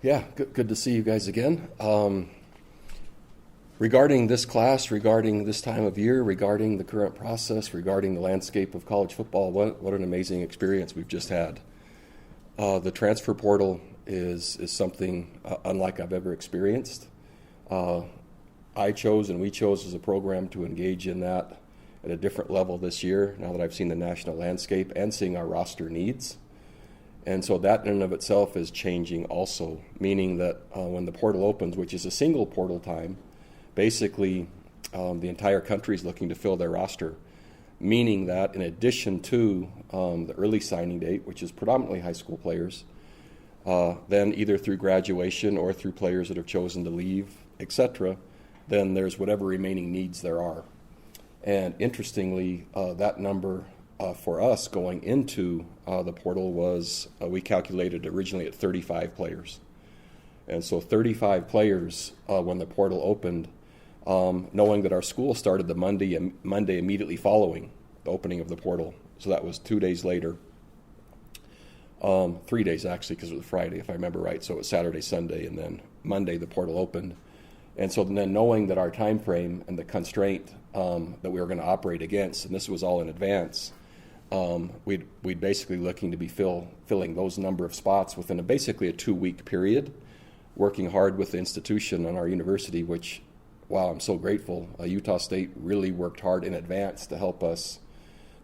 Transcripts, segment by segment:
Yeah, good to see you guys again. Regarding this class, regarding this time of year, regarding the current process, regarding the landscape of college football, what an amazing experience we've just had. The transfer portal is something unlike I've ever experienced. I chose and we chose as a program to engage in that at a different level this year, now that I've seen the national landscape and seeing our roster needs. And so that in and of itself is changing also, meaning that when the portal opens, which is a single portal time, basically the entire country is looking to fill their roster, meaning that in addition to the early signing date, which is predominantly high school players, then either through graduation or through players that have chosen to leave, etc., then there's whatever remaining needs there are. And interestingly, that number for us going into the portal was, we calculated originally at 35 players. And so 35 players when the portal opened, knowing that our school started the Monday immediately following the opening of the portal. So that was 2 days later. 3 days actually, because it was Friday, if I remember right. So it was Saturday, Sunday, and then Monday the portal opened. And so then knowing that our time frame and the constraint that we were going to operate against, and this was all in advance, we'd basically looking to be filling those number of spots within basically a 2-week period, working hard with the institution and our university, which, wow, I'm so grateful. Utah State really worked hard in advance to help us,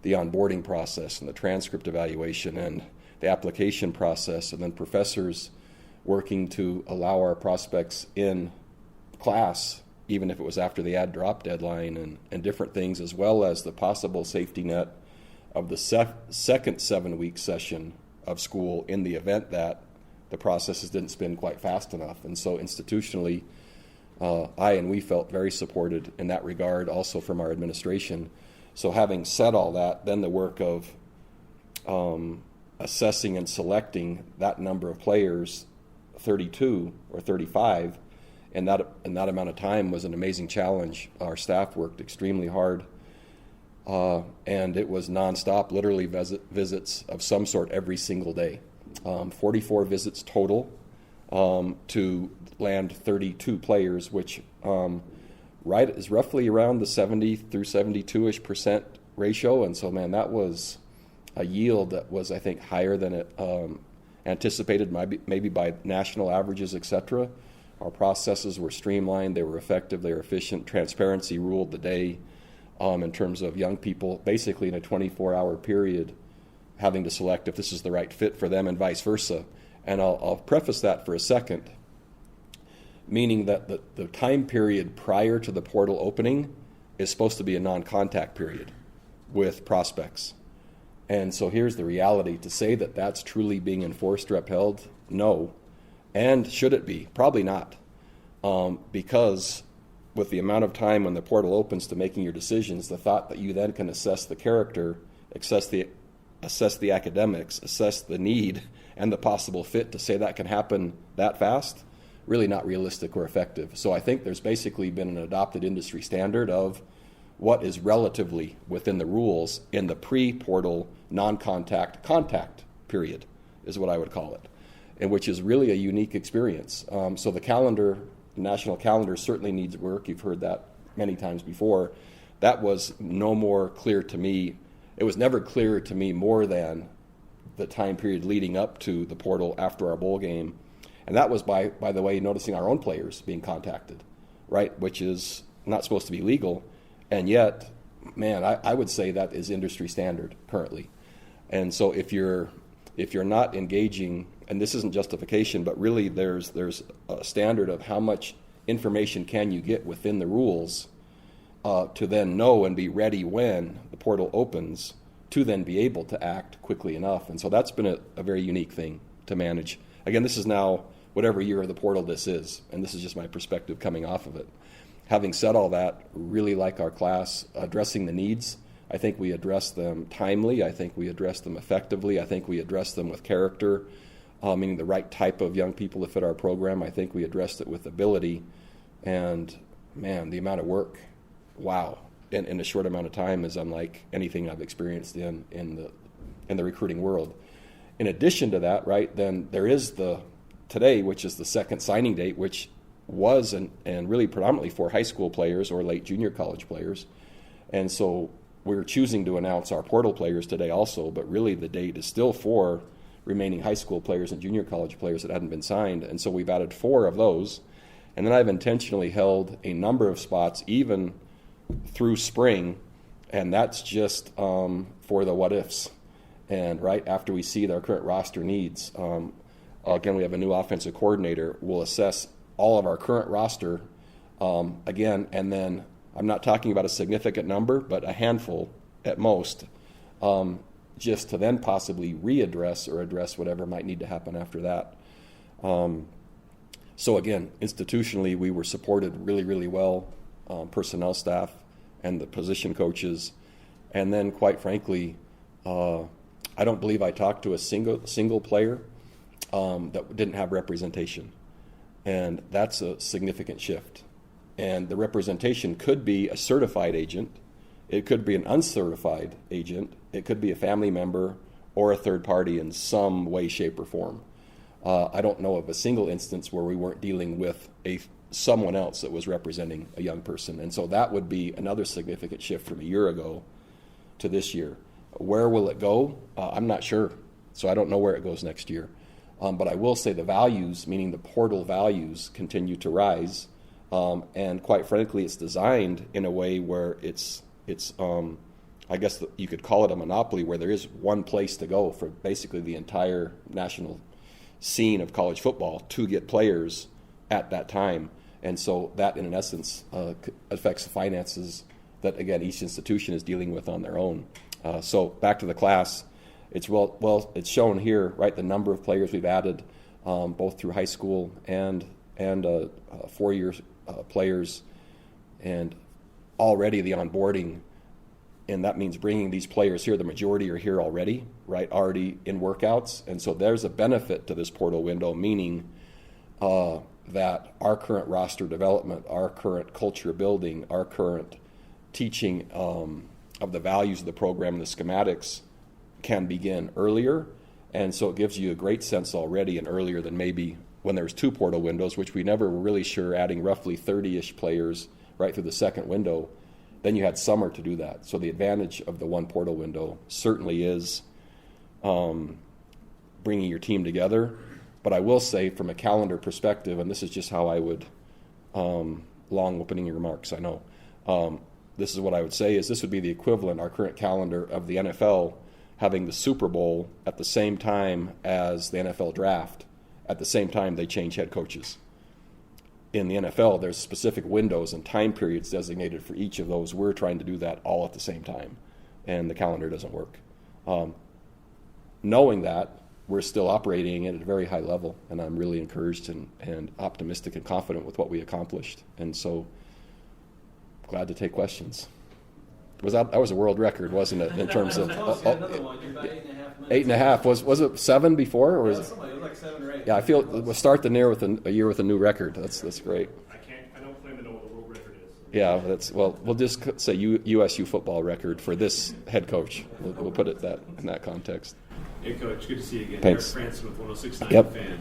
the onboarding process and the transcript evaluation and the application process, and then professors working to allow our prospects in class, even if it was after the ad drop deadline and different things, as well as the possible safety net of the second 7-week session of school in the event that the processes didn't spin quite fast enough. And so institutionally, we felt very supported in that regard, also from our administration. So having said all that, then the work of assessing and selecting that number of players, 32 or 35, and that amount of time was an amazing challenge. Our staff worked extremely hard, and it was nonstop, literally visits of some sort every single day. 44 visits total to land 32 players, which is roughly around the 70 through 72-ish% ratio. And so, man, that was a yield that was, I think, higher than it anticipated, maybe by national averages, etc. Our processes were streamlined, they were effective, they were efficient. Transparency ruled the day in terms of young people, basically in a 24-hour period, having to select if this is the right fit for them and vice versa. And I'll preface that for a second, meaning that the time period prior to the portal opening is supposed to be a non-contact period with prospects. And so here's the reality. To say that that's truly being enforced or upheld, no. And should it be? Probably not. Because with the amount of time when the portal opens to making your decisions, the thought that you then can assess the character, assess the academics, assess the need, and the possible fit, to say that can happen that fast, really not realistic or effective. So I think there's basically been an adopted industry standard of what is relatively within the rules in the pre-portal non-contact contact period, is what I would call it, and which is really a unique experience. So the national calendar certainly needs work. You've heard that many times before. That was no more clear to me. It was never clear to me more than the time period leading up to the portal after our bowl game. And that was, by the way, noticing our own players being contacted, right, which is not supposed to be legal. And yet, man, I would say that is industry standard currently. And so if you're not engaging, and this isn't justification, but really there's a standard of how much information can you get within the rules to then know and be ready when the portal opens to then be able to act quickly enough. And so that's been a very unique thing to manage. Again, this is now whatever year of the portal this is, and this is just my perspective coming off of it. Having said all that, really like our class, addressing the needs. I think we addressed them timely. I think we addressed them effectively. I think we addressed them with character, meaning the right type of young people to fit our program. I think we addressed it with ability. And, man, the amount of work, wow, in a short amount of time is unlike anything I've experienced in the recruiting world. In addition to that, right, then there is the today, which is the second signing date, which was and really predominantly for high school players or late junior college players. And so we're choosing to announce our portal players today also, but really the date is still for remaining high school players and junior college players that hadn't been signed. And so we've added 4 of those. And then I've intentionally held a number of spots even through spring, and that's just for the what ifs. And right after we see our current roster needs, again, we have a new offensive coordinator. We'll assess all of our current roster again, and then I'm not talking about a significant number, but a handful at most, just to then possibly readdress or address whatever might need to happen after that. So again, institutionally, we were supported really, really well, personnel staff and the position coaches. And then, quite frankly, I don't believe I talked to a single player that didn't have representation. And that's a significant shift. And the representation could be a certified agent, it could be an uncertified agent, it could be a family member or a third party in some way, shape, or form. I don't know of a single instance where we weren't dealing with someone else that was representing a young person. And so that would be another significant shift from a year ago to this year. Where will it go? I'm not sure. So I don't know where it goes next year. But I will say the values, meaning the portal values, continue to rise. And quite frankly, it's designed in a way where it's I guess you could call it a monopoly, where there is one place to go for basically the entire national scene of college football to get players at that time. And so that, in essence, affects the finances that, again, each institution is dealing with on their own. So back to the class, it's it's shown here, right, the number of players we've added, both through high school and 4-year players, and already the onboarding. And that means bringing these players here. The majority are here already, right, already in workouts. And so there's a benefit to this portal window, meaning that our current roster development, our current culture building, our current teaching of the values of the program and the schematics can begin earlier. And so it gives you a great sense already, and earlier than maybe when there's 2 portal windows, which we never were really sure, adding roughly 30-ish players right through the second window. Then you had summer to do that. So the advantage of the 1 portal window certainly is bringing your team together. But I will say, from a calendar perspective, and this is just how I would, long opening remarks, I know, this is what I would say, is this would be the equivalent, our current calendar, of the NFL having the Super Bowl at the same time as the NFL draft, at the same time they change head coaches. In the NFL, there's specific windows and time periods designated for each of those. We're trying to do that all at the same time, and the calendar doesn't work. Knowing that, we're still operating at a very high level, and I'm really encouraged and optimistic and confident with what we accomplished. And so, glad to take questions. That was a world record, wasn't it, in terms of... another one. You're about 8.5 minutes. 8.5. Was it 7 before? Or was it was like 7 or 8. Yeah, I feel we'll start the year with a year with a new record. That's great. I don't claim to know what the world record is. Yeah, we'll just say USU football record for this head coach. We'll put it in that context. Hey, Coach, good to see you again. Thanks. Eric Franson with 106.9 Yep. Fan.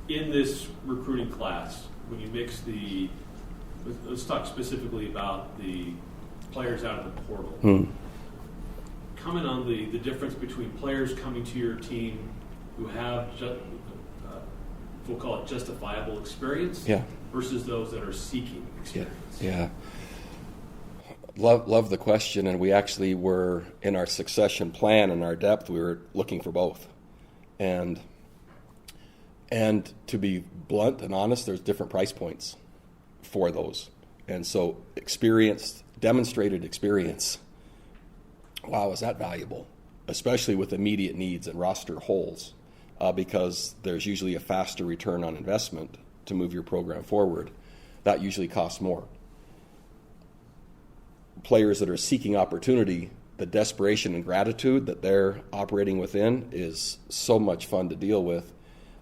In this recruiting class, when you mix let's talk specifically about the players out of the portal. Comment on the difference between players coming to your team who have, we'll call it justifiable experience, versus those that are seeking experience. Yeah. Love the question, and we actually were, in our succession plan and our depth, we were looking for both. And to be blunt and honest, there's different price points for those. And so demonstrated experience, wow, is that valuable, especially with immediate needs and roster holes, because there's usually a faster return on investment to move your program forward. That usually costs more. Players that are seeking opportunity, the desperation and gratitude that they're operating within is so much fun to deal with.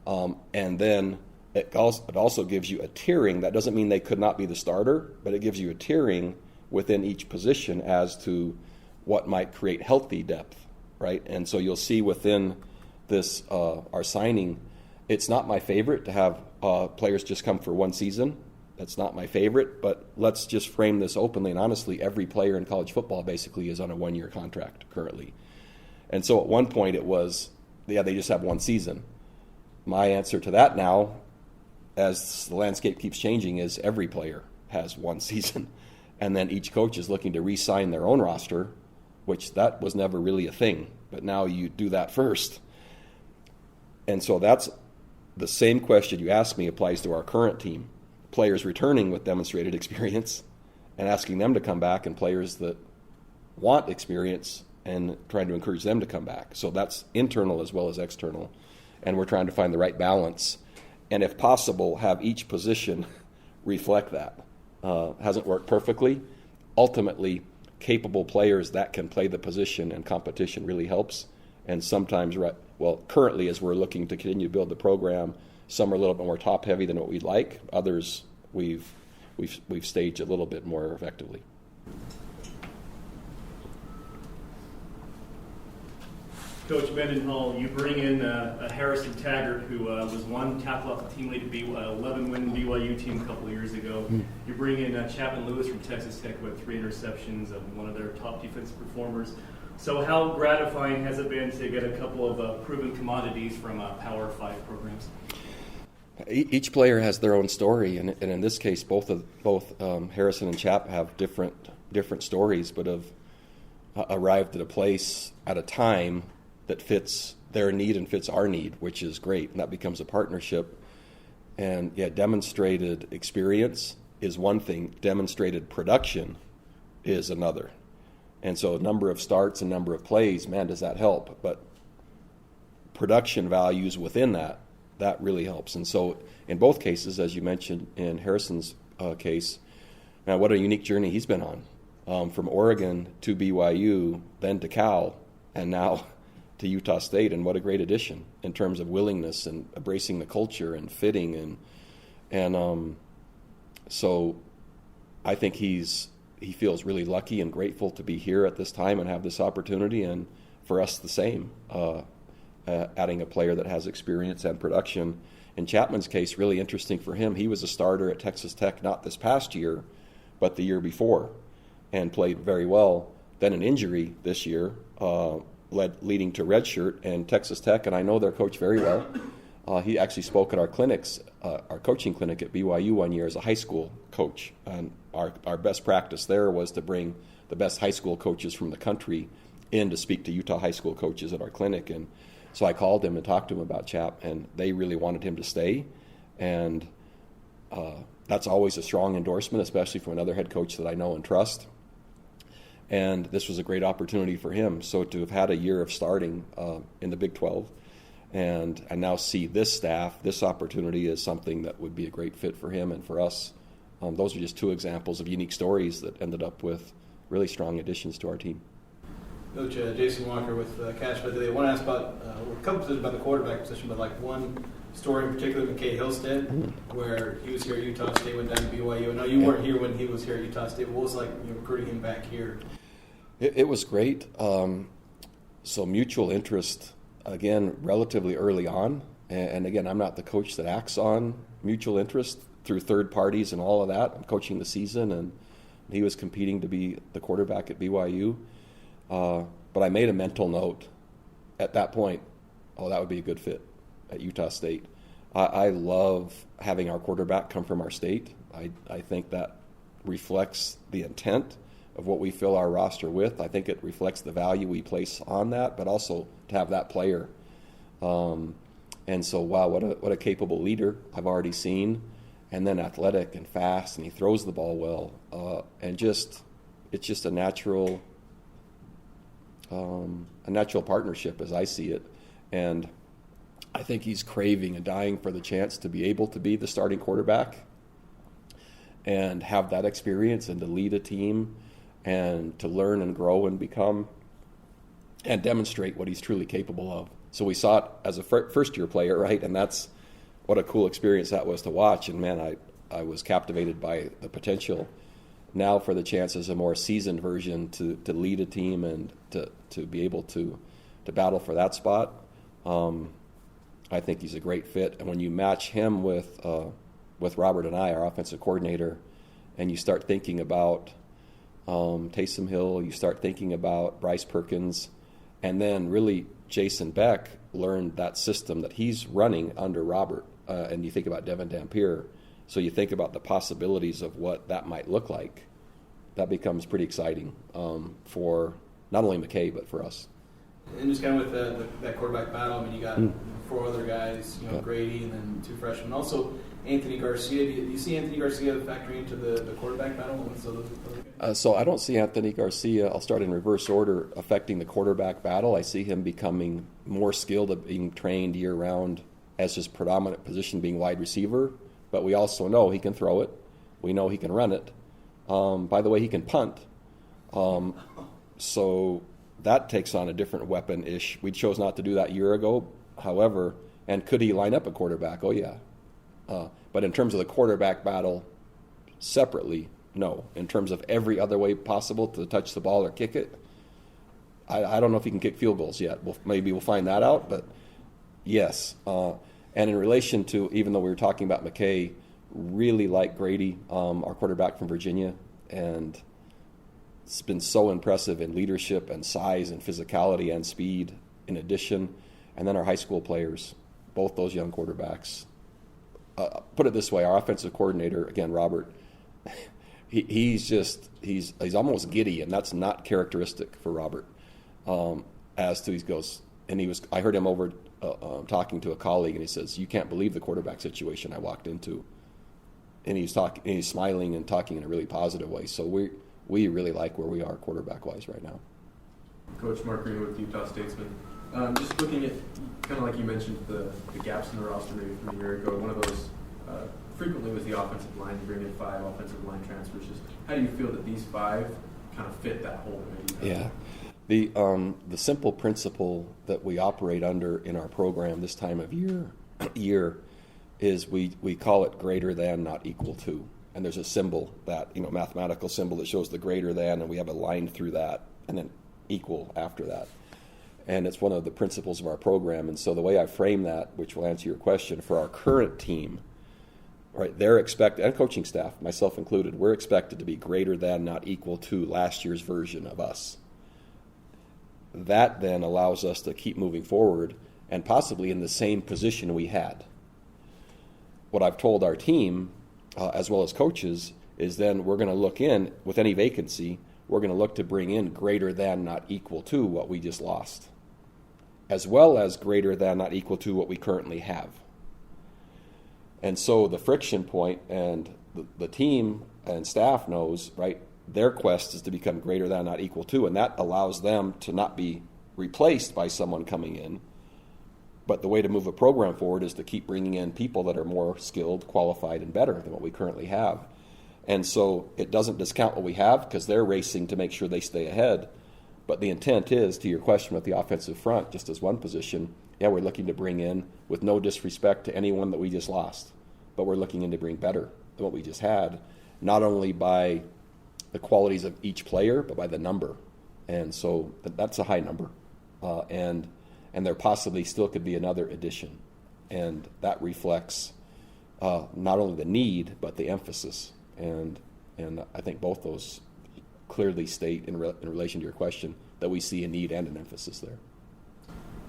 And then it also gives you a tiering. That doesn't mean they could not be the starter, but it gives you a tiering within each position as to what might create healthy depth, right? And so you'll see within this our signing It's not my favorite to have players just come for one season. That's not my favorite, but let's just frame this openly and honestly. Every player in college football basically is on a one-year contract currently. And so at one point it was, they just have one season. My answer to that now, as the landscape keeps changing, is every player has one season. And then each coach is looking to re-sign their own roster, which that was never really a thing. But now you do that first. And so that's the same question you asked me applies to our current team. Players returning with demonstrated experience and asking them to come back, and players that want experience and trying to encourage them to come back. So that's internal as well as external. And we're trying to find the right balance. And if possible, have each position reflect that. Hasn't worked perfectly. Ultimately, capable players that can play the position and competition really helps. And sometimes, currently as we're looking to continue to build the program, some are a little bit more top-heavy than what we'd like. Others, we've staged a little bit more effectively. Coach Mendenhall, you bring in a Harrison Taggart, who was one tackle off the team lead to be 11-win BYU team a couple of years ago. You bring in Chapman Lewis from Texas Tech, who had 3 interceptions, of one of their top defensive performers. So how gratifying has it been to get a couple of proven commodities from Power 5 programs? Each player has their own story, and in this case, both Harrison and Chap have different stories, but have arrived at a place at a time that fits their need and fits our need, which is great, and that becomes a partnership. And demonstrated experience is one thing, demonstrated production is another. And so number of starts and number of plays, man, does that help? But production values within that really helps. And so in both cases, as you mentioned in Harrison's case, man, what a unique journey he's been on. From Oregon to BYU, then to Cal, and now to Utah State. And what a great addition in terms of willingness and embracing the culture and fitting. And so I think he feels really lucky and grateful to be here at this time and have this opportunity, and for us the same, adding a player that has experience and production. In Chapman's case, really interesting for him, he was a starter at Texas Tech not this past year, but the year before, and played very well. Then an injury this year leading to redshirt, and Texas Tech, and I know their coach very well. He actually spoke at our clinics, our coaching clinic at BYU one year as a high school coach. And our best practice there was to bring the best high school coaches from the country in to speak to Utah high school coaches at our clinic. And so I called him and talked to him about Chap, and they really wanted him to stay. And that's always a strong endorsement, especially from another head coach that I know and trust. And this was a great opportunity for him. So to have had a year of starting in the Big 12 and now see this staff, this opportunity is something that would be a great fit for him and for us. Those are just 2 examples of unique stories that ended up with really strong additions to our team. Coach Jason Walker with Cash But I want to ask about a couple positions about the quarterback position, but like one story in particular, McKay Hillstead, where he was here at Utah State, went down to BYU. I know you weren't here when he was here at Utah State. What was it like recruiting him back here? It was great. So mutual interest, again, relatively early on. And again, I'm not the coach that acts on mutual interest through third parties and all of that. I'm coaching the season, and he was competing to be the quarterback at BYU. But I made a mental note at that point, that would be a good fit at Utah State. I love having our quarterback come from our state. I think that reflects the intent of what we fill our roster with. I think it reflects the value we place on that, but also to have that player. And so, wow, what a capable leader I've already seen, and then athletic and fast, and he throws the ball well, and it's just a natural partnership as I see it. And I think he's craving and dying for the chance to be able to be the starting quarterback and have that experience and to lead a team and to learn and grow and become and demonstrate what he's truly capable of. So we saw it as a first-year player, right? And that's what a cool experience that was to watch. And, man, I was captivated by the potential now for the chance as a more seasoned version to lead a team and to be able to battle for that spot. I think he's a great fit. And when you match him with Robert and I, our offensive coordinator, and you start thinking about Taysom Hill, you start thinking about Bryce Perkins, and then really Jason Beck learned that system that he's running under Robert. And you think about Devin Dampier, so you think about the possibilities of what that might look like. That becomes pretty exciting for not only McKay, but for us. And just kind of with that quarterback battle, I mean, you got 4 other guys, Grady, and then 2 freshmen. Also, Anthony Garcia. Do you see Anthony Garcia factoring into the quarterback battle? So I don't see Anthony Garcia, I'll start in reverse order, affecting the quarterback battle. I see him becoming more skilled at being trained year-round as his predominant position being wide receiver. But we also know he can throw it. We know he can run it. By the way, he can punt. So that takes on a different weapon-ish. We chose not to do that a year ago. However, and could he line up a quarterback? Oh, yeah. But in terms of the quarterback battle separately, no. In terms of every other way possible to touch the ball or kick it, I don't know if he can kick field goals yet. Maybe we'll find that out, but yes. And in relation to, even though we were talking about McKay, really like Grady, our quarterback from Virginia, and it's been so impressive in leadership and size and physicality and speed in addition. And then our high school players, both those young quarterbacks. Put it this way, our offensive coordinator, again, Robert, he's almost giddy, and that's not characteristic for Robert. As to he goes, and I heard him over talking to a colleague, and he says, "You can't believe the quarterback situation I walked into." And he's smiling and talking in a really positive way. So we really like where we are quarterback-wise right now. Coach Mark Green with Utah Statesman. Just looking at, kind of like you mentioned, the gaps in the roster maybe from a year ago, one of those frequently was the offensive line. You bring in 5 offensive line transfers. Just how do you feel that these 5 kind of fit that hole? Yeah. The simple principle that we operate under in our program this time of year is we call it greater than, not equal to. And there's a symbol, that mathematical symbol that shows the greater than, and we have a line through that, and then equal after that. And it's one of the principles of our program. And so the way I frame that, which will answer your question, for our current team, right, they're expected, and coaching staff, myself included, we're expected to be greater than, not equal to, last year's version of us. That then allows us to keep moving forward and possibly in the same position we had. What I've told our team, as well as coaches, is then we're going to look in, with any vacancy, we're going to look to bring in greater than, not equal to, what we just lost, as well as greater than, not equal to, what we currently have. And so the friction point, and the team and staff knows, right, their quest is to become greater than, not equal to, and that allows them to not be replaced by someone coming in. But the way to move a program forward is to keep bringing in people that are more skilled, qualified, and better than what we currently have. And so it doesn't discount what we have, because they're racing to make sure they stay ahead. But the intent is, to your question with the offensive front, just as one position, we're looking to bring in, with no disrespect to anyone that we just lost, but we're looking in to bring better than what we just had, not only by the qualities of each player, but by the number. And so that's a high number. And there possibly still could be another addition. And that reflects not only the need, but the emphasis. And I think both those clearly state, in relation to your question, that we see a need and an emphasis there.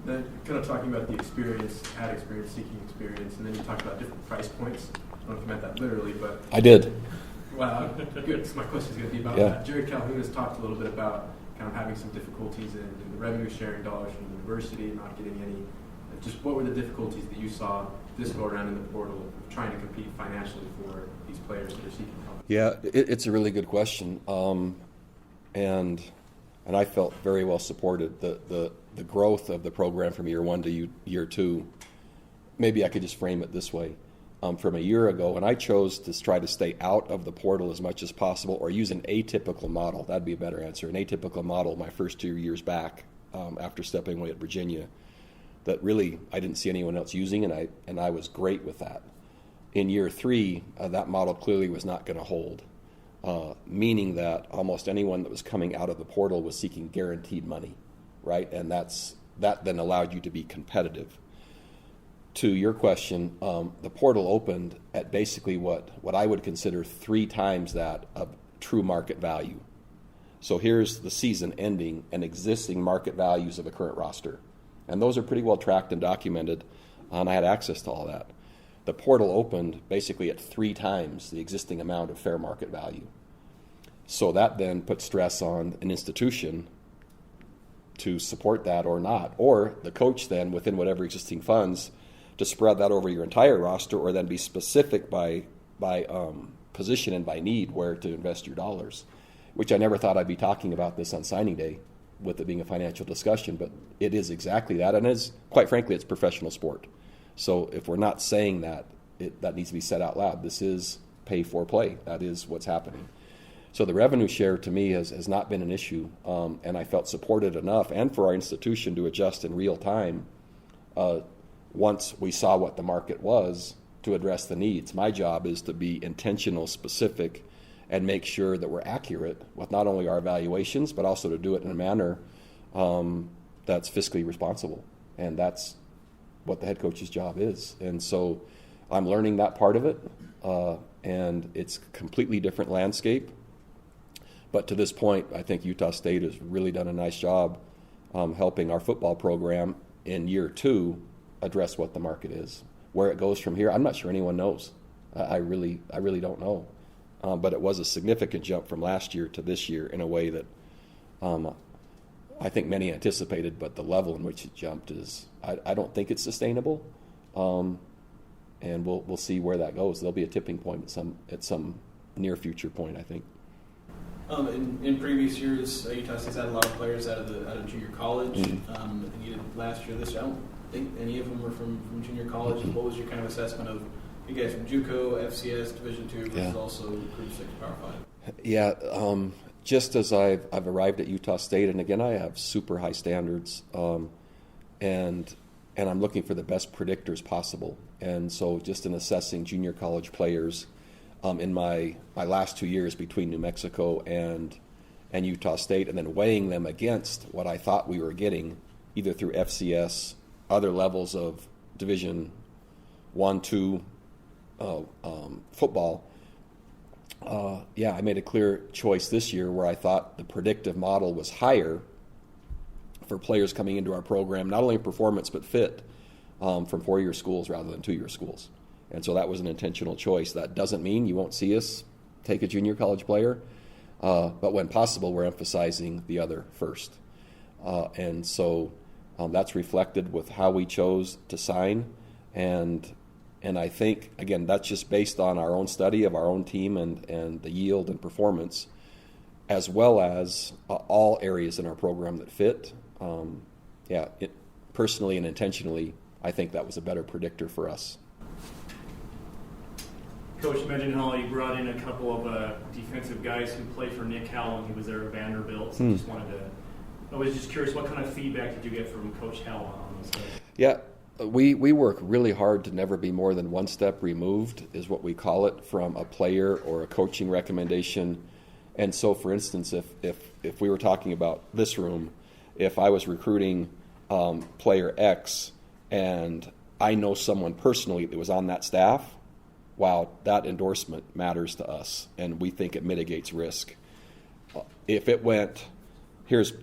Then kind of talking about the experience, seeking experience, and then you talked about different price points. I don't know if you meant that literally, but... I did. Wow, good. So my question is going to be about that. Jerry Calhoun has talked a little bit about kind of having some difficulties in the revenue sharing dollars from the university, not getting any. Just what were the difficulties that you saw this go around in the portal of trying to compete financially for these players that are seeking help? Yeah, it's a really good question, and I felt very well supported. The growth of the program from year 1 to year 2. Maybe I could just frame it this way. From a year ago, and I chose to try to stay out of the portal as much as possible, or use an atypical model. That'd be a better answer. An atypical model my first 2 years back, after stepping away at Virginia, that really I didn't see anyone else using, and I was great with that. In year 3, that model clearly was not going to hold, meaning that almost anyone that was coming out of the portal was seeking guaranteed money, right? And that then allowed you to be competitive. to your question, the portal opened at basically what I would consider 3 times that of true market value. So here's the season ending and existing market values of a current roster. And those are pretty well tracked and documented, and I had access to all that. The portal opened basically at 3 times the existing amount of fair market value. So that then put stress on an institution to support that or not, or the coach then within whatever existing funds to spread that over your entire roster, or then be specific by position and by need where to invest your dollars, which I never thought I'd be talking about this on signing day with it being a financial discussion, but it is exactly that, and is, quite frankly, it's professional sport. So if we're not saying that, that needs to be said out loud. This is pay for play. That is what's happening. So the revenue share to me has not been an issue, and I felt supported enough, and for our institution to adjust in real time once we saw what the market was to address the needs. My job is to be intentional, specific, and make sure that we're accurate with not only our evaluations, but also to do it in a manner that's fiscally responsible. And that's what the head coach's job is. And so I'm learning that part of it, and it's a completely different landscape. But to this point, I think Utah State has really done a nice job helping our football program in year 2 address what the market is. Where it goes from here, I'm not sure anyone knows. I really don't know. But it was a significant jump from last year to this year in a way that I think many anticipated, but the level in which it jumped is, I don't think it's sustainable. And we'll see where that goes. There'll be a tipping point at some near future point, I think. In previous years, Utah State's had a lot of players out of junior college. And you did last year, this year. I don't think any of them were from junior college. What was your kind of assessment of you guys from JUCO, FCS, Division II, versus also Group 6, Power 5? Yeah, just as I've arrived at Utah State, and again, I have super high standards, and I'm looking for the best predictors possible. And so just in assessing junior college players, in my last 2 years between New Mexico and Utah State, and then weighing them against what I thought we were getting, either through FCS, other levels of Division I, II football. I made a clear choice this year where I thought the predictive model was higher for players coming into our program, not only in performance but fit, from 4-year schools rather than 2-year schools. And so that was an intentional choice. That doesn't mean you won't see us take a junior college player, but when possible, we're emphasizing the other first. And so that's reflected with how we chose to sign. And I think, again, that's just based on our own study of our own team and the yield and performance, as well as all areas in our program that fit. Personally and intentionally, I think that was a better predictor for us. Coach Mendenhall, you brought in a couple of defensive guys who played for Nick Howell when he was there at Vanderbilt. So I was just curious, what kind of feedback did you get from Coach Howell on those guys? Yeah, we work really hard to never be more than one step removed, is what we call it, from a player or a coaching recommendation. And so, for instance, if we were talking about this room, if I was recruiting player X and I know someone personally that was on that staff, wow, that endorsement matters to us, and we think it mitigates risk. If it went, here's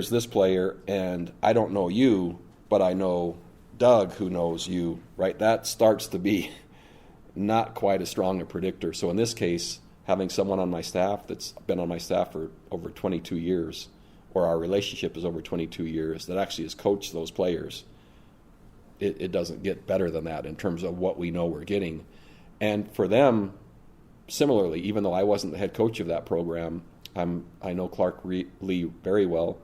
this player, and I don't know you, but I know Doug who knows you, right? That starts to be not quite as strong a predictor. So in this case, having someone on my staff that's been on my staff for over 22 years, or our relationship is over 22 years, that actually has coached those players, it doesn't get better than that in terms of what we know we're getting. And for them, similarly, even though I wasn't the head coach of that program, I know Clark Lee very well,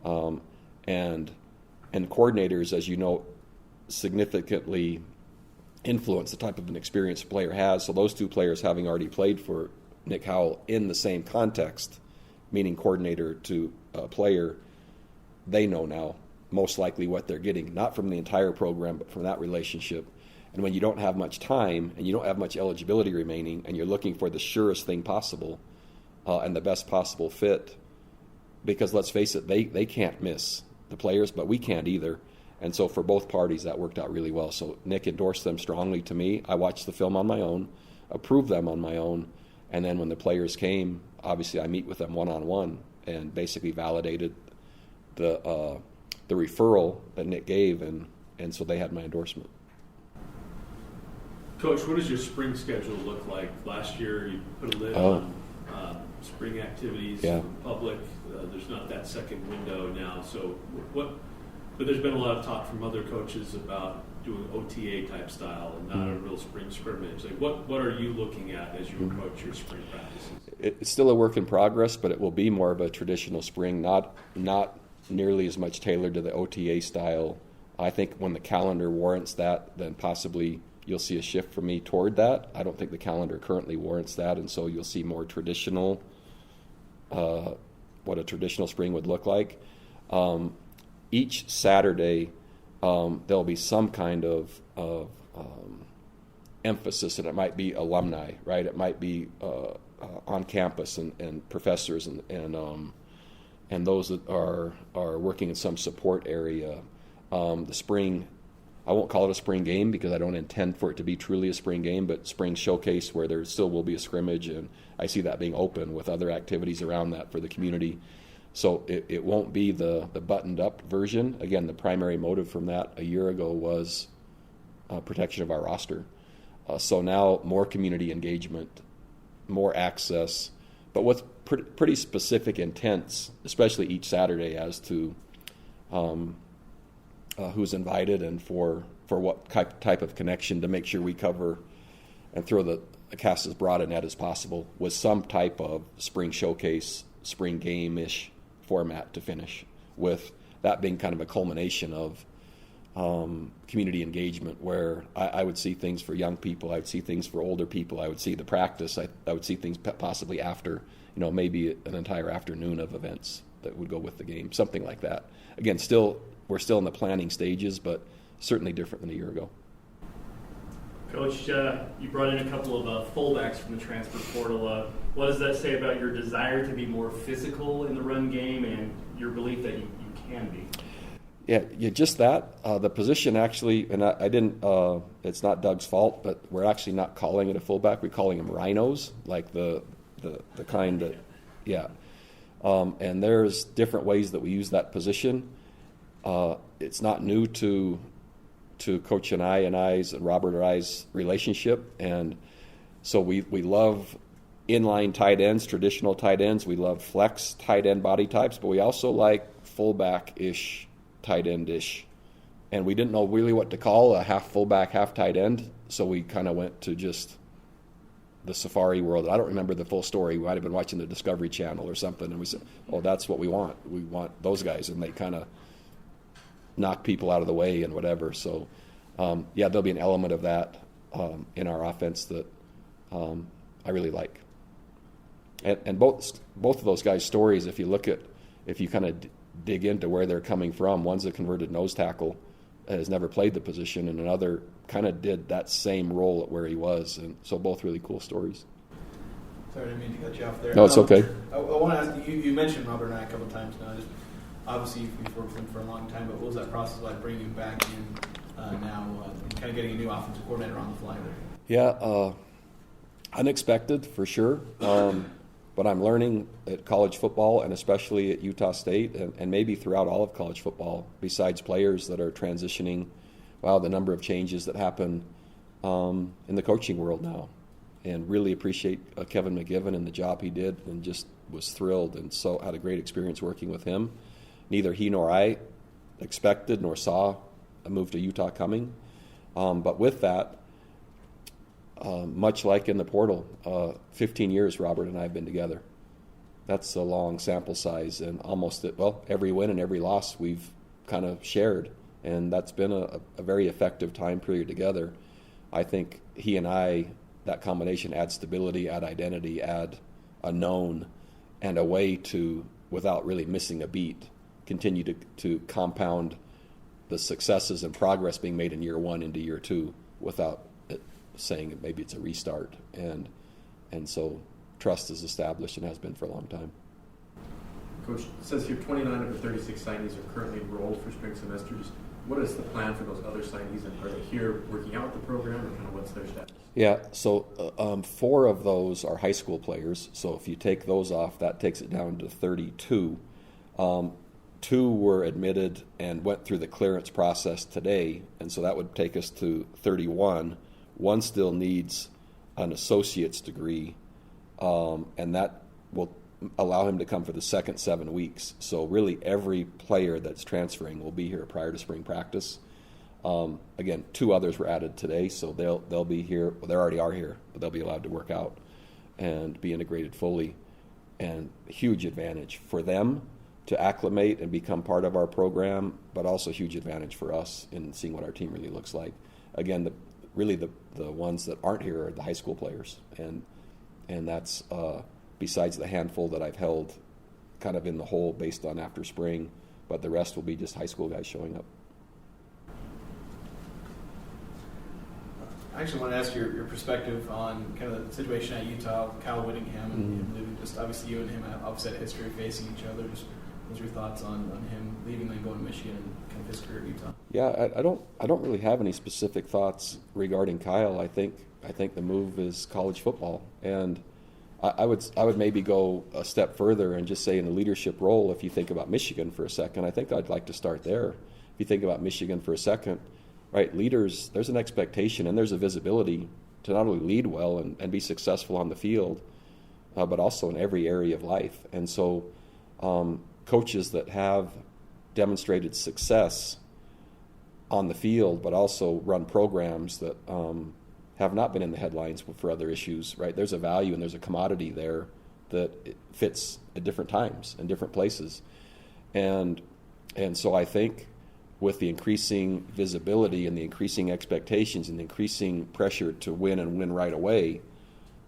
and coordinators, as you know, significantly influence the type of an experience a player has. So those two players, having already played for Nick Howell in the same context, meaning coordinator to player, they know now most likely what they're getting, not from the entire program, but from that relationship. And when you don't have much time and you don't have much eligibility remaining and you're looking for the surest thing possible and the best possible fit, because let's face it, they can't miss the players, but we can't either. And so for both parties, that worked out really well. So Nick endorsed them strongly to me. I watched the film on my own, approved them on my own, and then when the players came, obviously I meet with them one-on-one and basically validated the referral that Nick gave, and so they had my endorsement. Coach, what does your spring schedule look like? Last year you put a lid on spring activities for the public. There's not that second window now. So but there's been a lot of talk from other coaches about doing OTA type style and not a real spring scrimmage. Like what are you looking at as you approach your spring practices? It's still a work in progress, but it will be more of a traditional spring, not nearly as much tailored to the OTA style. I think when the calendar warrants that, then possibly you'll see a shift for me toward that. I don't think the calendar currently warrants that, and so you'll see more traditional, what a traditional spring would look like. Each Saturday, there'll be some kind of emphasis, and it might be alumni, right? It might be on campus and professors and those that are working in some support area. The spring, I won't call it a spring game because I don't intend for it to be truly a spring game, but spring showcase where there still will be a scrimmage, and I see that being open with other activities around that for the community. So it won't be the buttoned up version. Again, the primary motive from that a year ago was protection of our roster. So now more community engagement, more access, but with pretty specific intents, especially each Saturday as to who's invited and for what type of connection, to make sure we cover and throw the cast as broad a net as possible with some type of spring showcase, spring game-ish format to finish, with that being kind of a culmination of community engagement, where I would see things for young people, I would see things for older people, I would see the practice, I would see things possibly after, maybe an entire afternoon of events that would go with the game, something like that. Again, we're still in the planning stages, but certainly different than a year ago. Coach, you brought in a couple of fullbacks from the transfer portal. What does that say about your desire to be more physical in the run game and your belief that you can be? Yeah, just that. The position actually, and I didn't, it's not Doug's fault, but we're actually not calling it a fullback. We're calling them rhinos, like the kind that, and there's different ways that we use that position. It's not new to Coach and I's and Robert and I's relationship, and so we love inline tight ends, traditional tight ends. We love flex tight end body types, but we also like fullback-ish, tight end-ish. And we didn't know really what to call a half fullback, half tight end, so we kind of went to just the safari world. I don't remember the full story. We might have been watching the Discovery Channel or something, and we said, oh, that's what we want. We want those guys, and they kind of knock people out of the way and whatever. So, there'll be an element of that in our offense that I really like. And both of those guys' stories, if you kind of dig into where they're coming from, one's a converted nose tackle, has never played the position, and another kind of did that same role at where he was. And so both really cool stories. Sorry, I didn't mean to cut you off there. No, it's okay. I want to ask you mentioned Robert and I a couple of times now. Just obviously, you've worked with him for a long time, but what was that process like bringing him back in now and kind of getting a new offensive coordinator on the fly there? Yeah, unexpected for sure. But I'm learning at college football, and especially at Utah State, and maybe throughout all of college football, besides players that are transitioning, the number of changes that happen in the coaching world now. And really appreciate Kevin McGivern and the job he did, and just was thrilled, and so had a great experience working with him. Neither he nor I expected nor saw a move to Utah coming. But with that, much like in the portal, 15 years Robert and I have been together. That's a long sample size, and almost every win and every loss we've kind of shared, and that's been a very effective time period together. I think he and I, that combination, add stability, add identity, add a known, and a way to, without really missing a beat, continue to compound the successes and progress being made in year one into year two without saying maybe it's a restart, and so trust is established and has been for a long time. Coach, it says here 29 of the 36 signees are currently enrolled for spring semester. Just what is the plan for those other signees? And are they here working out the program, or kind of what's their status? Yeah, so 4 of those are high school players. So if you take those off, that takes it down to 32. 2 were admitted and went through the clearance process today, and so that would take us to 31. 1 still needs an associate's degree, and that will allow him to come for the second 7 weeks. So really every player that's transferring will be here prior to spring practice. Again, 2 others were added today, so they'll be here. Well, they already are here, but they'll be allowed to work out and be integrated fully. And huge advantage for them to acclimate and become part of our program, but also huge advantage for us in seeing what our team really looks like. Again, the ones that aren't here are the high school players, and that's besides the handful that I've held kind of in the hole based on after spring, but the rest will be just high school guys showing up. I actually want to ask your perspective on kind of the situation at Utah, Kyle Whittingham, and leaving. Just obviously you and him have upset history facing each other. Just what's your thoughts on him leaving and going to Michigan and kind of his career at Utah? Yeah, I don't really have any specific thoughts regarding Kyle. I think the move is college football, and I would maybe go a step further and just say in a leadership role. If you think about Michigan for a second, I think I'd like to start there. If you think about Michigan for a second. Right, leaders, there's an expectation and there's a visibility to not only lead well and be successful on the field, but also in every area of life. And so coaches that have demonstrated success on the field, but also run programs that have not been in the headlines for other issues, right? There's a value and there's a commodity there that it fits at different times and different places. And so I think with the increasing visibility and the increasing expectations and the increasing pressure to win and win right away,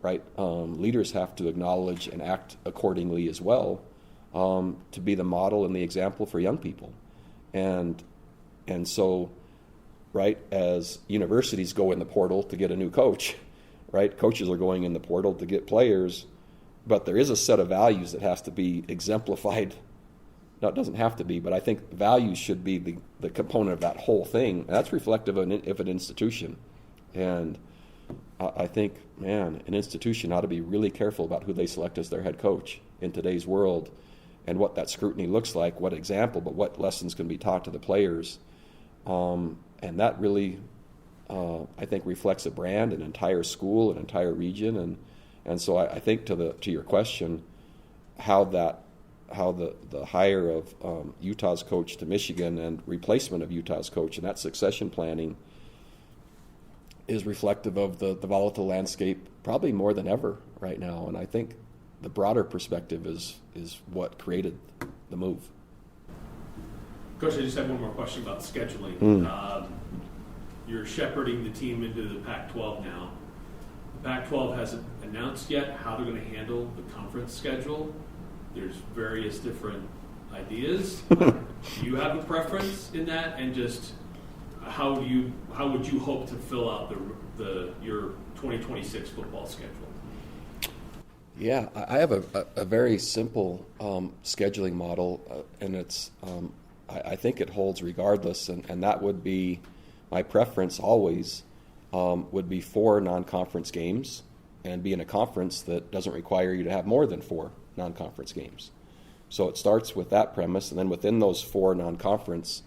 right? Leaders have to acknowledge and act accordingly as well, to be the model and the example for young people. And so, right, as universities go in the portal to get a new coach, right? Coaches are going in the portal to get players, but there is a set of values that has to be exemplified. No, it doesn't have to be, but I think values should be the component of that whole thing. And that's reflective of an institution. And I think, man, an institution ought to be really careful about who they select as their head coach in today's world and what that scrutiny looks like, what example, but what lessons can be taught to the players. And that really, I think, reflects a brand, an entire school, an entire region. And so I think to your question, how the hire of Utah's coach to Michigan and replacement of Utah's coach and that succession planning is reflective of the volatile landscape probably more than ever right now. And I think the broader perspective is what created the move. Coach, I just have one more question about scheduling. You're shepherding the team into the Pac-12 now. The Pac-12 hasn't announced yet how they're going to handle the conference schedule. There's various different ideas. Do you have a preference in that, and just how would you hope to fill out your 2026 football schedule? Yeah, I have a very simple scheduling model, and it's I think it holds regardless, and that would be my preference always would be 4 non-conference games, and be in a conference that doesn't require you to have more than 4 non-conference games. So it starts with that premise, and then within those 4 non-conference,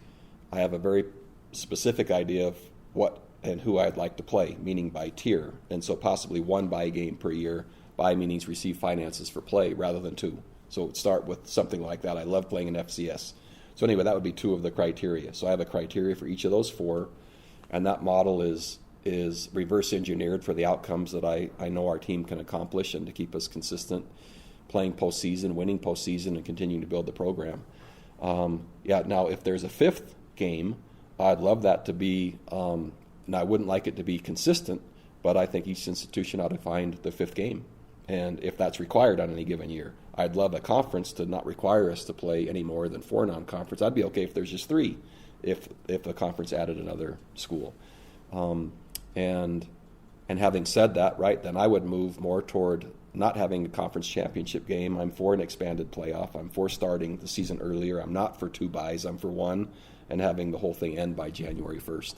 I have a very specific idea of what and who I'd like to play, meaning by tier. And so possibly 1 bye game per year. Bye meanings receive finances for play rather than 2. So it would start with something like that. I love playing in FCS. So anyway, that would be 2 of the criteria. So I have a criteria for each of those 4, and that model is reverse engineered for the outcomes that I know our team can accomplish and to keep us consistent, playing postseason, winning postseason, and continuing to build the program. Now if there's a 5th game, I'd love that to be, and I wouldn't like it to be consistent, but I think each institution ought to find the 5th game. And if that's required on any given year, I'd love a conference to not require us to play any more than 4 non-conference. I'd be okay if there's just 3, if the conference added another school. And having said that, right, then I would move more toward not having a conference championship game. I'm for an expanded playoff. I'm for starting the season earlier. I'm not for 2 byes. I'm for 1. and having the whole thing end by January 1st.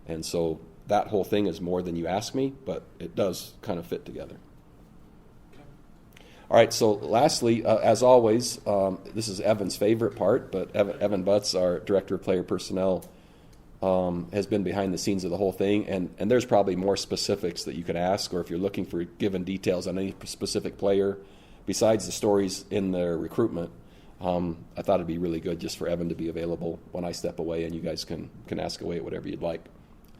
And so that whole thing is more than you asked me, but it does kind of fit together. All right, so lastly, as always, this is Evan's favorite part, but Evan Butts, our Director of Player Personnel, has been behind the scenes of the whole thing, and there's probably more specifics that you could ask, or if you're looking for given details on any specific player, besides the stories in their recruitment, I thought it'd be really good just for Evan to be available when I step away, and you guys can ask away at whatever you'd like.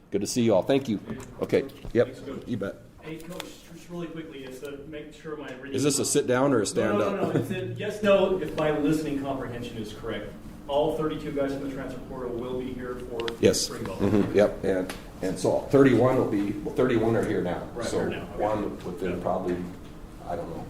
Good to see you all. Thank you. Okay. Yep. You bet. Hey, Coach, just really quickly, just to make sure my reading... Is this a sit down or a stand up? No. It's a yes, no, if my listening comprehension is correct. All 32 guys in the transfer portal will be here for spring ball. Mm-hmm. Yep. And so 31 will be, 31 are here now. Right, so here now. Okay. One within probably, I don't know.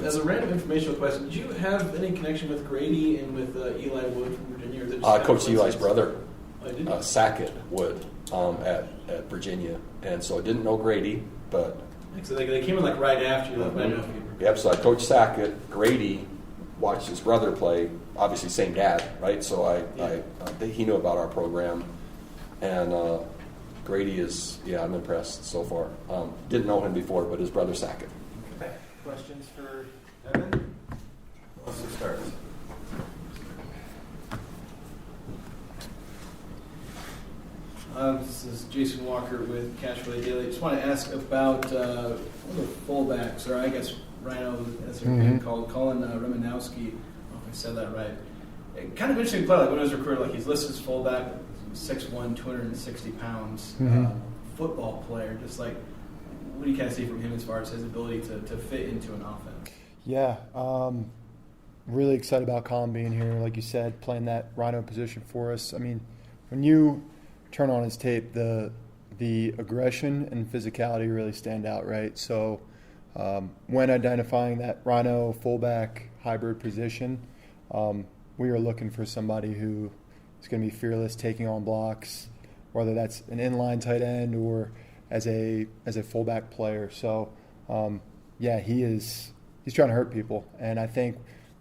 As a random informational question, did you have any connection with Grady and with Eli Wood from Virginia? Or did Coach Eli's brother, did Sackett Wood, at Virginia. And so I didn't know Grady, but... So they came in like right after you left. Mm-hmm. Yep, so I coached Sackett. Grady watched his brother play, obviously same dad, right? So he knew about our program. And Grady is, I'm impressed so far. Didn't know him before, but his brother Sackett. Okay. Questions for Evan? Let's start. This is Jason Walker with Cash Relay Daily. I just want to ask about one of the fullbacks, or I guess Rhino, as they're being called, Colin Romanowski. I don't know if I said that right. Kind of interesting play. Like when I was recruited, like he's listed as fullback, 6'1", 260 pounds, football player. Just like, what do you kind of see from him as far as his ability to fit into an offense? Yeah, really excited about Colin being here. Like you said, playing that Rhino position for us. I mean, when you turn on his tape, the aggression and physicality really stand out, right? So when identifying that Rhino fullback hybrid position, we are looking for somebody who is going to be fearless, taking on blocks, whether that's an inline tight end or as a fullback player. So he's trying to hurt people, and I think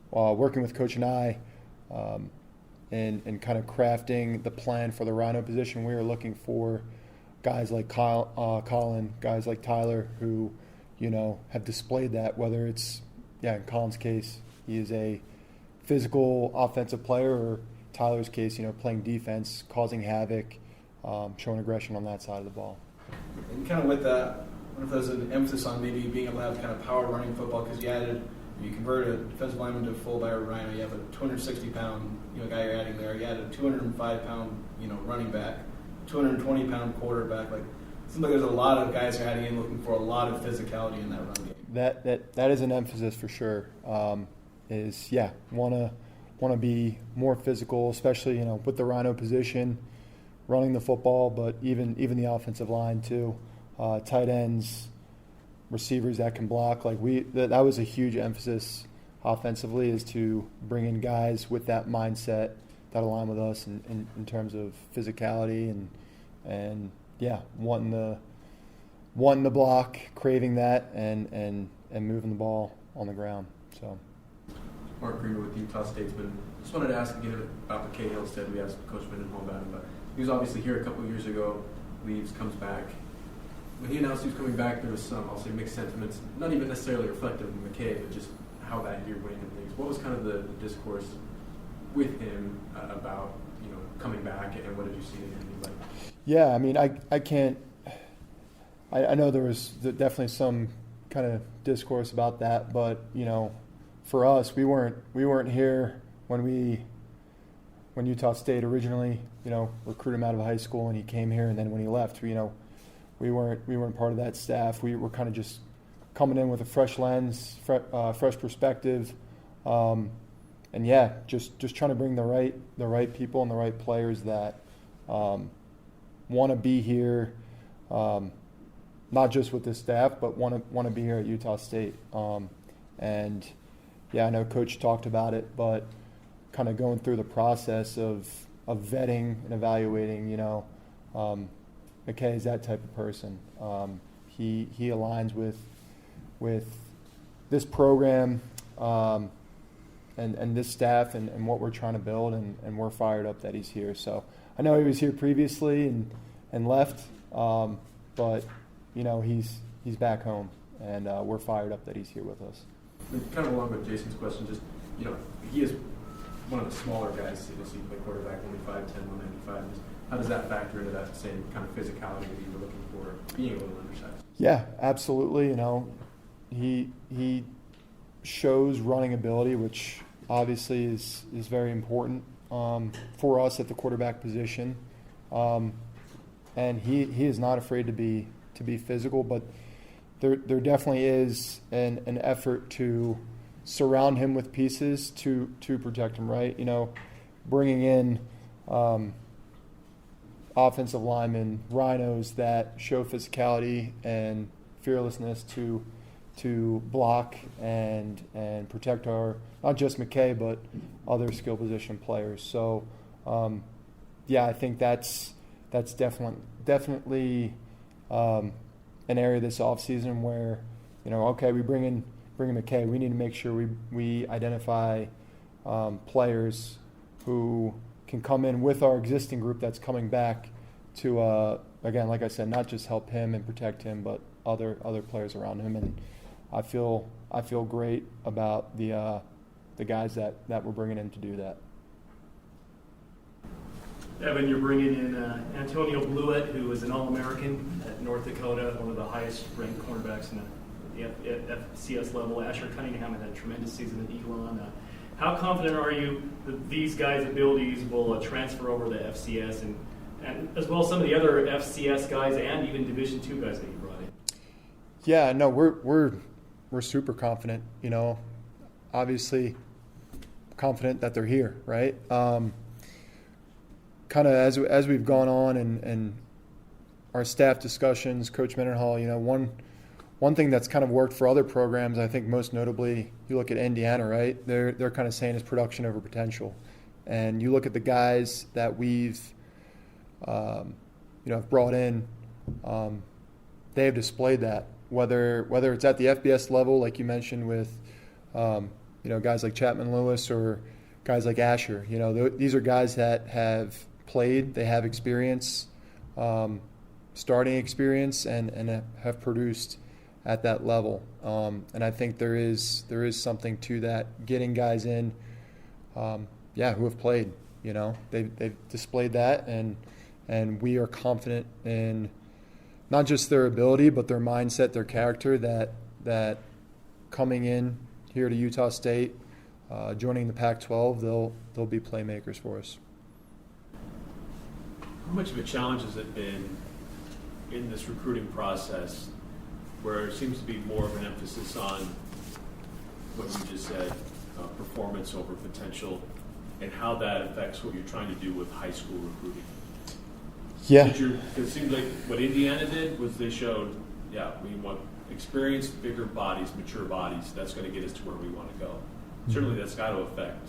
working with Coach and I. And kind of crafting the plan for the Rhino position, we were looking for guys like Colin, guys like Tyler, who, have displayed that, whether it's, in Colin's case, he is a physical offensive player, or Tyler's case, playing defense, causing havoc, showing aggression on that side of the ball. And kind of with that, I wonder if there's an emphasis on maybe being able to have kind of power running football, because you convert a defensive lineman to a fullback or Rhino, you have a 260-pound guy you're adding there. You add a 205-pound running back, 220-pound quarterback. Like, it seems like there's a lot of guys you're adding in looking for a lot of physicality in that run game. That is an emphasis for sure. Want to be more physical, especially with the Rhino position, running the football, but even the offensive line too, tight ends, receivers that can block. Like that was a huge emphasis offensively, is to bring in guys with that mindset that align with us in terms of physicality and wanting the block, craving that, and moving the ball on the ground. So Mark Greenwood with Utah Statesman. Just wanted to ask again about McKay Hillstead. We asked Coach Mendenhall about him, but he was obviously here a couple of years ago, leaves, comes back. When he announced he was coming back, there was some, I'll say, mixed sentiments, not even necessarily reflective of McKay, but just how that year went and things. What was kind of the discourse with him about coming back, and what did you see in him? Like? Yeah, I mean, I can't. I know there was definitely some kind of discourse about that, but for us, we weren't here when Utah State originally recruited him out of high school, and he came here, and then when he left, we weren't part of that staff. We were kind of just coming in with a fresh lens, fresh perspective, and just trying to bring the right people and the right players that want to be here, not just with the staff, but want to be here at Utah State. And I know Coach talked about it, but kind of going through the process of vetting and evaluating, McKay is that type of person. He aligns with this program, and this staff and what we're trying to build, and we're fired up that he's here. So I know he was here previously and left, but he's back home, and we're fired up that he's here with us. And kind of along with Jason's question, just he is one of the smaller guys to see play quarterback, only 5'10", 195. How does that factor into that same kind of physicality that you were looking for, being a little undersized? Yeah, absolutely. He shows running ability, which obviously is very important for us at the quarterback position. And he is not afraid to be physical, but there definitely is an effort to surround him with pieces to protect him, right? Bringing in offensive linemen, rhinos that show physicality and fearlessness to block and protect our, not just McKay, but other skill position players. So, I think that's definitely an area this offseason where, we bring in McKay. We need to make sure we identify players who can come in with our existing group that's coming back to, again, like I said, not just help him and protect him, but other players around him. And I feel great about the guys that we're bringing in to do that. Evan, you're bringing in Antonio Blewett, who is an All-American at North Dakota, one of the highest-ranked cornerbacks in the FCS level. Asher Cunningham had a tremendous season at Elon. How confident are you that these guys' abilities will transfer over to FCS and as well as some of the other FCS guys and even Division II guys that you brought in? Yeah, no, we're super confident. Obviously confident that they're here, right? Kind of as we've gone on and our staff discussions, Coach Mendenhall, one thing that's kind of worked for other programs, I think most notably, you look at Indiana, right? They're kind of saying it's production over potential, and you look at the guys that we've brought in, they have displayed that. Whether it's at the FBS level, like you mentioned with guys like Chapman Lewis or guys like Asher, these are guys that have played, they have experience, starting experience, and have produced at that level. And I think there is something to that, getting guys in, who have played. They've displayed that, and we are confident in not just their ability, but their mindset, their character, that coming in here to Utah State, joining the Pac-12, they'll be playmakers for us. How much of a challenge has it been in this recruiting process where it seems to be more of an emphasis on what you just said, performance over potential, and how that affects what you're trying to do with high school recruiting? Yeah. It seems like what Indiana did was they showed, we want experienced, bigger bodies, mature bodies. That's going to get us to where we want to go. Mm-hmm. Certainly that's got to affect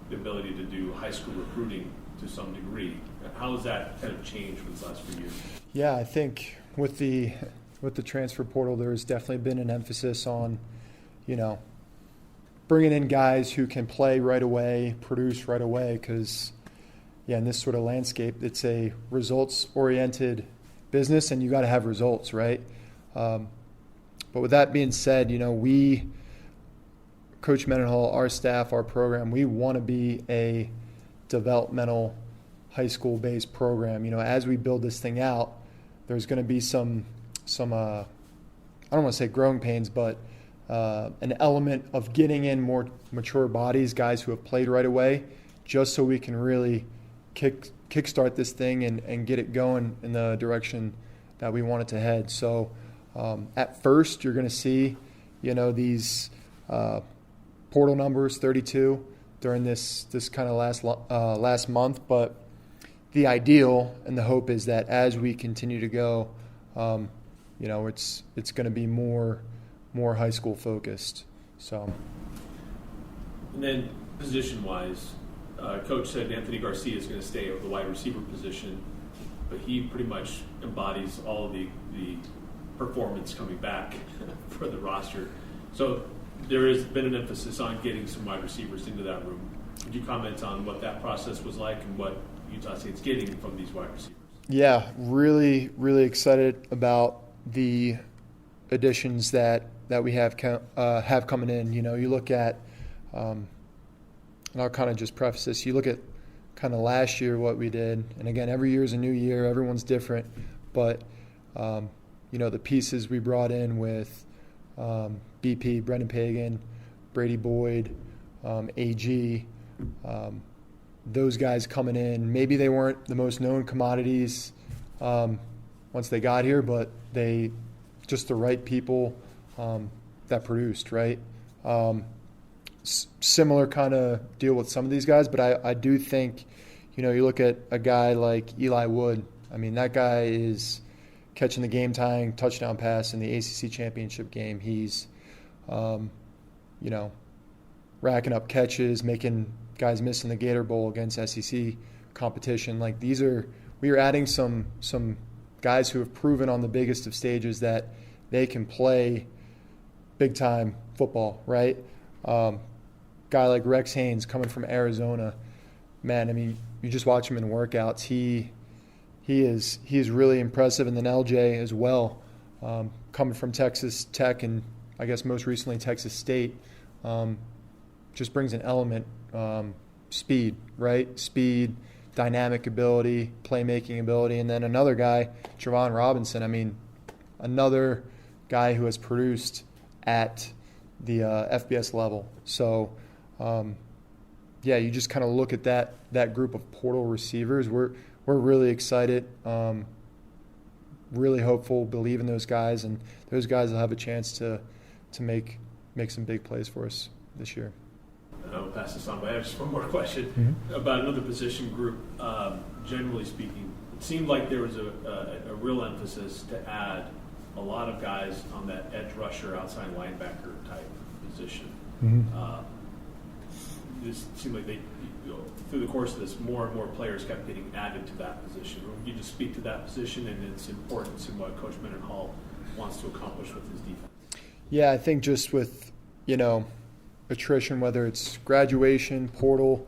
the ability to do high school recruiting to some degree. How has that kind of changed for the last few years? Yeah, I think with the transfer portal, there's definitely been an emphasis on, bringing in guys who can play right away, produce right away, because, in this sort of landscape, it's a results-oriented business, and you got to have results, right? But with that being said, we, Coach Mendenhall, our staff, our program, we want to be a developmental high school-based program. As we build this thing out, there's going to be some I don't want to say growing pains, but an element of getting in more mature bodies, guys who have played right away, just so we can really kickstart this thing and get it going in the direction that we want it to head. So at first, you're going to see, these portal numbers, 32, during this kind of last month. But the ideal and the hope is that as we continue to go, it's going to be more high school focused. So, and then position-wise, Coach said Anthony Garcia is going to stay at the wide receiver position, but he pretty much embodies all of the performance coming back for the roster. So there has been an emphasis on getting some wide receivers into that room. Could you comment on what that process was like and what Utah State's getting from these wide receivers? Yeah, really, really excited about the additions that we have coming in. You know, you look at, and I'll kind of just preface this. You look at kind of last year what we did, and again, every year is a new year. Everyone's different, but you know, the pieces we brought in with BP, Brendan Pagan, Brady Boyd, AG. Those guys coming in, maybe they weren't the most known commodities once they got here, but they just the right people that produced, right? Similar kind of deal with some of these guys, but I do think, you know, you look at a guy like Eli Wood. I mean, that guy is catching the game-tying touchdown pass in the ACC championship game. He's, you know, racking up catches, making guys miss in the Gator Bowl against SEC competition. Like we are adding some guys who have proven on the biggest of stages that they can play big time football, right? Guy like Rex Haynes coming from Arizona, man. I mean, you just watch him in workouts. He is really impressive, and then LJ as well, coming from Texas Tech and I guess most recently Texas State, just brings an element. Speed, right? Speed, dynamic ability, playmaking ability, and then another guy, Javon Robinson. I mean, another guy who has produced at the FBS level. So, yeah, you just kind of look at that group of portal receivers. We're really excited, really hopeful, believe in those guys, and those guys will have a chance to make some big plays for us this year. I'll pass this on, but I have just one more question about another position group. Generally speaking, it seemed like there was a real emphasis to add a lot of guys on that edge rusher, outside linebacker type position. This seemed like through the course of this, more and more players kept getting added to that position. Would you just speak to that position and its importance and what Coach Mendenhall wants to accomplish with his defense? Yeah, I think just with, you know, attrition, whether it's graduation, portal,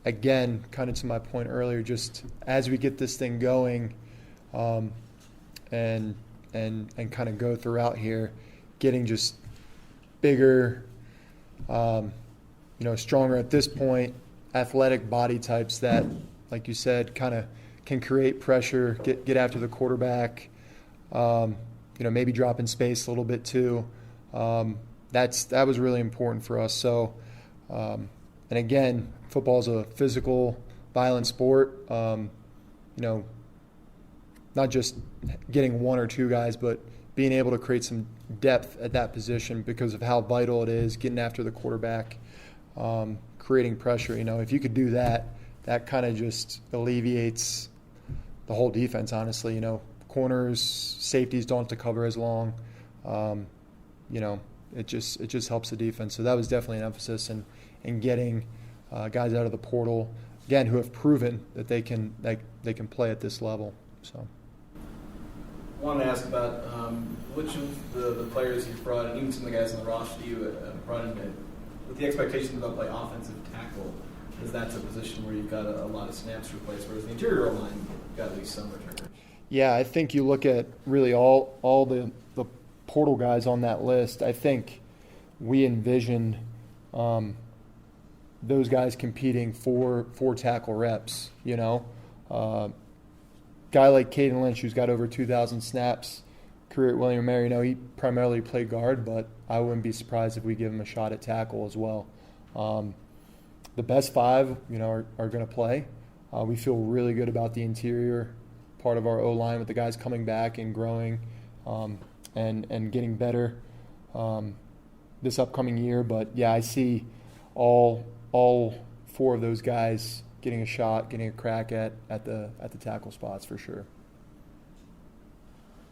again, kind of to my point earlier, just as we get this thing going, and kind of go throughout here, getting just bigger, you know, stronger at this point, athletic body types that, like you said, kind of can create pressure, get after the quarterback, you know, maybe drop in space a little bit too. That was really important for us. So, and again, football is a physical, violent sport. You know, not just getting one or two guys, but being able to create some depth at that position because of how vital it is, getting after the quarterback, creating pressure. You know, if you could do that, that kind of just alleviates the whole defense, honestly. You know, corners, safeties don't have to cover as long. You know, it just helps the defense. So that was definitely an emphasis in getting guys out of the portal, again, who have proven that they can play at this level. So, I wanted to ask about which of the players you've brought in, even some of the guys on the roster you brought in with the expectation they'll play offensive tackle, because that's a position where you've got a lot of snaps to replace, whereas the interior line, you've got at least some returners. Yeah, I think you look at really all the portal guys on that list. I think we envision those guys competing for tackle reps. You know, guy like Caden Lynch, who's got over 2,000 snaps career at William & Mary. You know, he primarily played guard, but I wouldn't be surprised if we give him a shot at tackle as well. The best five, you know, are going to play. We feel really good about the interior part of our O-line with the guys coming back and growing and getting better this upcoming year. But yeah, I see all four of those guys getting a shot, getting a crack at the tackle spots for sure.